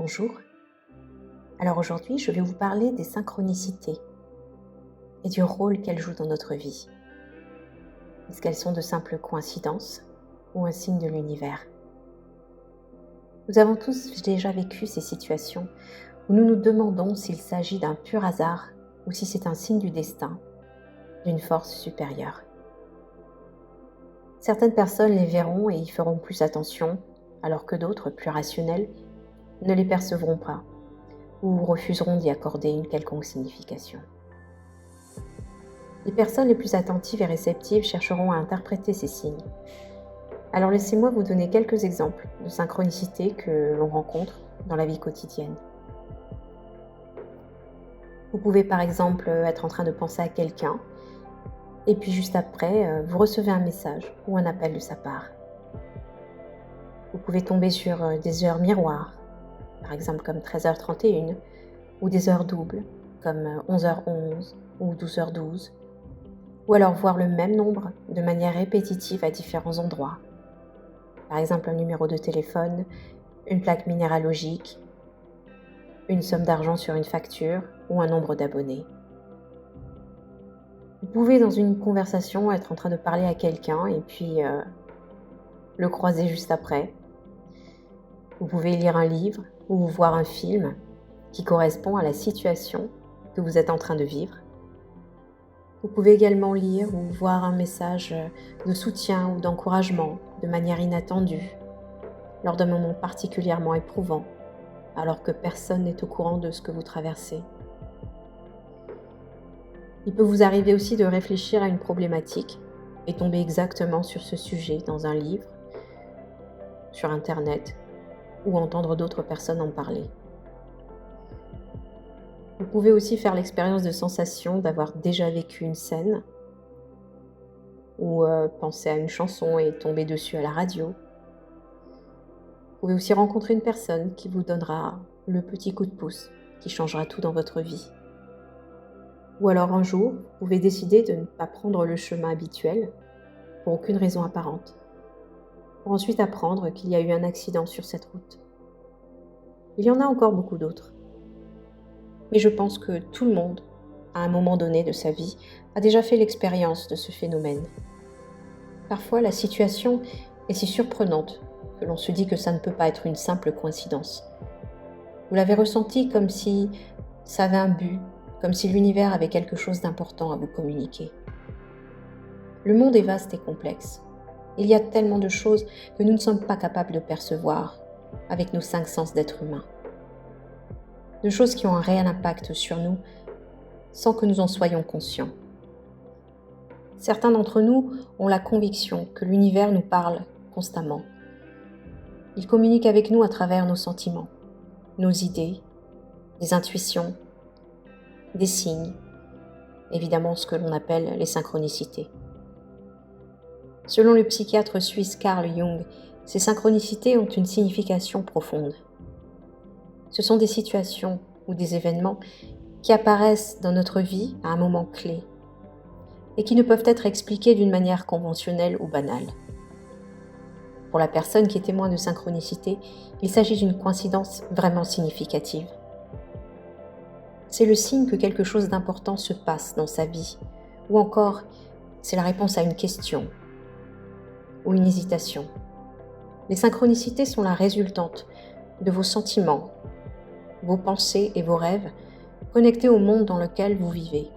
Bonjour. Alors aujourd'hui, je vais vous parler des synchronicités et du rôle qu'elles jouent dans notre vie. Est-ce qu'elles sont de simples coïncidences ou un signe de l'univers? Nous avons tous déjà vécu ces situations où nous nous demandons s'il s'agit d'un pur hasard ou si c'est un signe du destin, d'une force supérieure. Certaines personnes les verront et y feront plus attention, alors que d'autres, plus rationnelles, ne les percevront pas ou refuseront d'y accorder une quelconque signification. Les personnes les plus attentives et réceptives chercheront à interpréter ces signes. Alors laissez-moi vous donner quelques exemples de synchronicités que l'on rencontre dans la vie quotidienne. Vous pouvez par exemple être en train de penser à quelqu'un et puis juste après, vous recevez un message ou un appel de sa part. Vous pouvez tomber sur des heures miroirs, par exemple comme 13h31, ou des heures doubles, comme 11h11 ou 12h12, ou alors voir le même nombre de manière répétitive à différents endroits. Par exemple un numéro de téléphone, une plaque minéralogique, une somme d'argent sur une facture ou un nombre d'abonnés. Vous pouvez dans une conversation être en train de parler à quelqu'un et puis le croiser juste après. Vous pouvez lire un livre ou voir un film qui correspond à la situation que vous êtes en train de vivre. Vous pouvez également lire ou voir un message de soutien ou d'encouragement de manière inattendue, lors d'un moment particulièrement éprouvant, alors que personne n'est au courant de ce que vous traversez. Il peut vous arriver aussi de réfléchir à une problématique et tomber exactement sur ce sujet dans un livre, sur Internet, ou entendre d'autres personnes en parler. Vous pouvez aussi faire l'expérience de sensation d'avoir déjà vécu une scène ou penser à une chanson et tomber dessus à la radio. Vous pouvez aussi rencontrer une personne qui vous donnera le petit coup de pouce qui changera tout dans votre vie. Ou alors un jour, vous pouvez décider de ne pas prendre le chemin habituel pour aucune raison apparente, pour ensuite apprendre qu'il y a eu un accident sur cette route. Il y en a encore beaucoup d'autres. Mais je pense que tout le monde, à un moment donné de sa vie, a déjà fait l'expérience de ce phénomène. Parfois, la situation est si surprenante que l'on se dit que ça ne peut pas être une simple coïncidence. Vous l'avez ressenti comme si ça avait un but, comme si l'univers avait quelque chose d'important à vous communiquer. Le monde est vaste et complexe. Il y a tellement de choses que nous ne sommes pas capables de percevoir avec nos 5 sens d'être humain. De choses qui ont un réel impact sur nous sans que nous en soyons conscients. Certains d'entre nous ont la conviction que l'univers nous parle constamment. Il communique avec nous à travers nos sentiments, nos idées, des intuitions, des signes, évidemment ce que l'on appelle les synchronicités. Selon le psychiatre suisse Carl Jung, ces synchronicités ont une signification profonde. Ce sont des situations ou des événements qui apparaissent dans notre vie à un moment clé et qui ne peuvent être expliqués d'une manière conventionnelle ou banale. Pour la personne qui est témoin de synchronicité, il s'agit d'une coïncidence vraiment significative. C'est le signe que quelque chose d'important se passe dans sa vie, ou encore c'est la réponse à une question ou une hésitation. Les synchronicités sont la résultante de vos sentiments, vos pensées et vos rêves connectés au monde dans lequel vous vivez.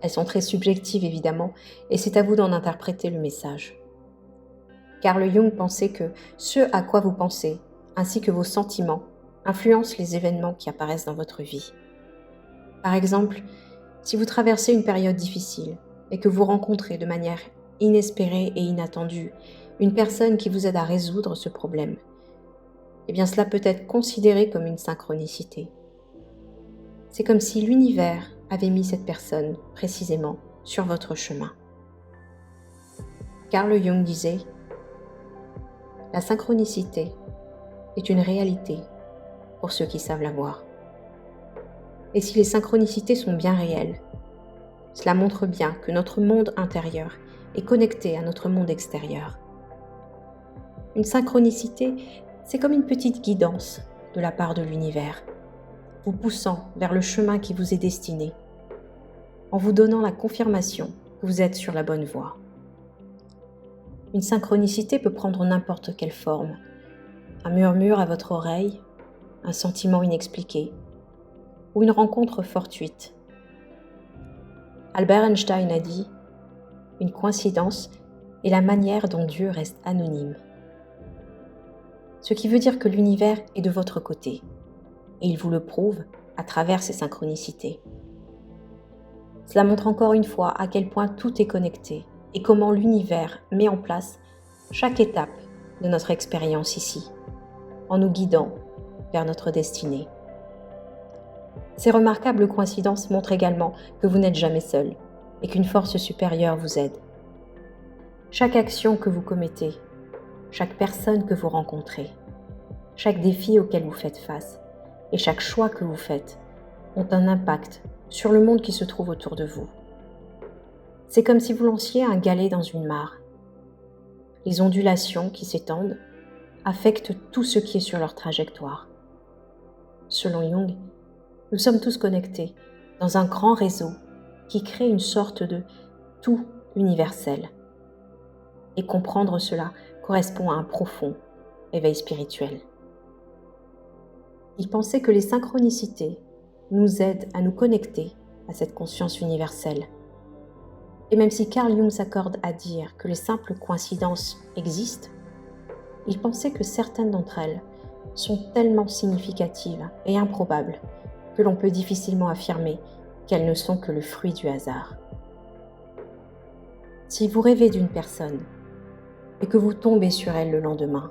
Elles sont très subjectives évidemment, et c'est à vous d'en interpréter le message. Carl Jung pensait que ce à quoi vous pensez, ainsi que vos sentiments, influencent les événements qui apparaissent dans votre vie. Par exemple, si vous traversez une période difficile et que vous rencontrez de manière inespérée et inattendue une personne qui vous aide à résoudre ce problème, eh bien cela peut être considéré comme une synchronicité. C'est comme si l'univers avait mis cette personne précisément sur votre chemin. Carl Jung disait « La synchronicité est une réalité pour ceux qui savent la voir. Et si les synchronicités sont bien réelles, cela montre bien que notre monde intérieur est connecté à notre monde extérieur. Une synchronicité, c'est comme une petite guidance de la part de l'univers, vous poussant vers le chemin qui vous est destiné, en vous donnant la confirmation que vous êtes sur la bonne voie. Une synchronicité peut prendre n'importe quelle forme. Un murmure à votre oreille, un sentiment inexpliqué, ou une rencontre fortuite. Albert Einstein a dit « Une coïncidence est la manière dont Dieu reste anonyme ». Ce qui veut dire que l'univers est de votre côté, et il vous le prouve à travers ces synchronicités. Cela montre encore une fois à quel point tout est connecté et comment l'univers met en place chaque étape de notre expérience ici, en nous guidant vers notre destinée. Ces remarquables coïncidences montrent également que vous n'êtes jamais seul et qu'une force supérieure vous aide. Chaque action que vous commettez, chaque personne que vous rencontrez, chaque défi auquel vous faites face et chaque choix que vous faites ont un impact sur le monde qui se trouve autour de vous. C'est comme si vous lanciez un galet dans une mare. Les ondulations qui s'étendent affectent tout ce qui est sur leur trajectoire. Selon Jung, nous sommes tous connectés dans un grand réseau qui crée une sorte de tout universel. Et comprendre cela correspond à un profond éveil spirituel. Il pensait que les synchronicités nous aident à nous connecter à cette conscience universelle. Et même si Carl Jung s'accorde à dire que les simples coïncidences existent, il pensait que certaines d'entre elles sont tellement significatives et improbables que l'on peut difficilement affirmer qu'elles ne sont que le fruit du hasard. Si vous rêvez d'une personne et que vous tombez sur elle le lendemain,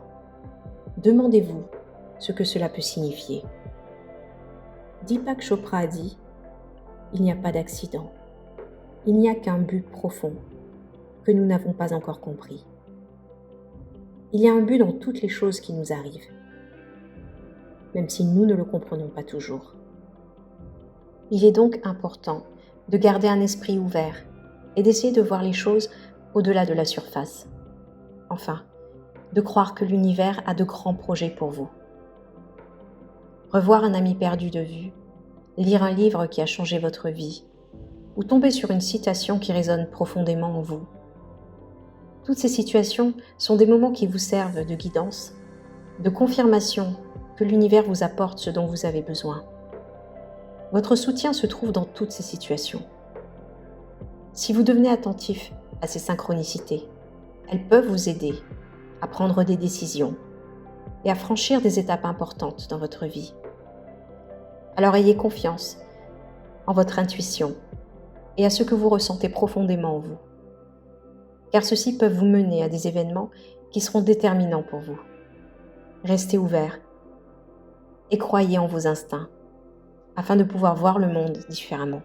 demandez-vous ce que cela peut signifier. Deepak Chopra a dit « Il n'y a pas d'accident. Il n'y a qu'un but profond que nous n'avons pas encore compris. Il y a un but dans toutes les choses qui nous arrivent, même si nous ne le comprenons pas toujours. Il est donc important de garder un esprit ouvert et d'essayer de voir les choses au-delà de la surface. Enfin, de croire que l'univers a de grands projets pour vous. Revoir un ami perdu de vue, lire un livre qui a changé votre vie, ou tomber sur une citation qui résonne profondément en vous. Toutes ces situations sont des moments qui vous servent de guidance, de confirmation que l'univers vous apporte ce dont vous avez besoin. Votre soutien se trouve dans toutes ces situations. Si vous devenez attentif à ces synchronicités, elles peuvent vous aider à prendre des décisions et à franchir des étapes importantes dans votre vie. Alors ayez confiance en votre intuition et à ce que vous ressentez profondément en vous, car ceux-ci peuvent vous mener à des événements qui seront déterminants pour vous. Restez ouverts et croyez en vos instincts afin de pouvoir voir le monde différemment.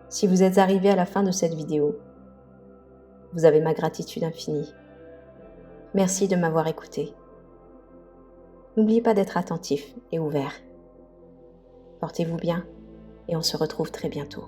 Si vous êtes arrivé à la fin de cette vidéo, vous avez ma gratitude infinie. Merci de m'avoir écouté. N'oubliez pas d'être attentif et ouvert. Portez-vous bien et on se retrouve très bientôt.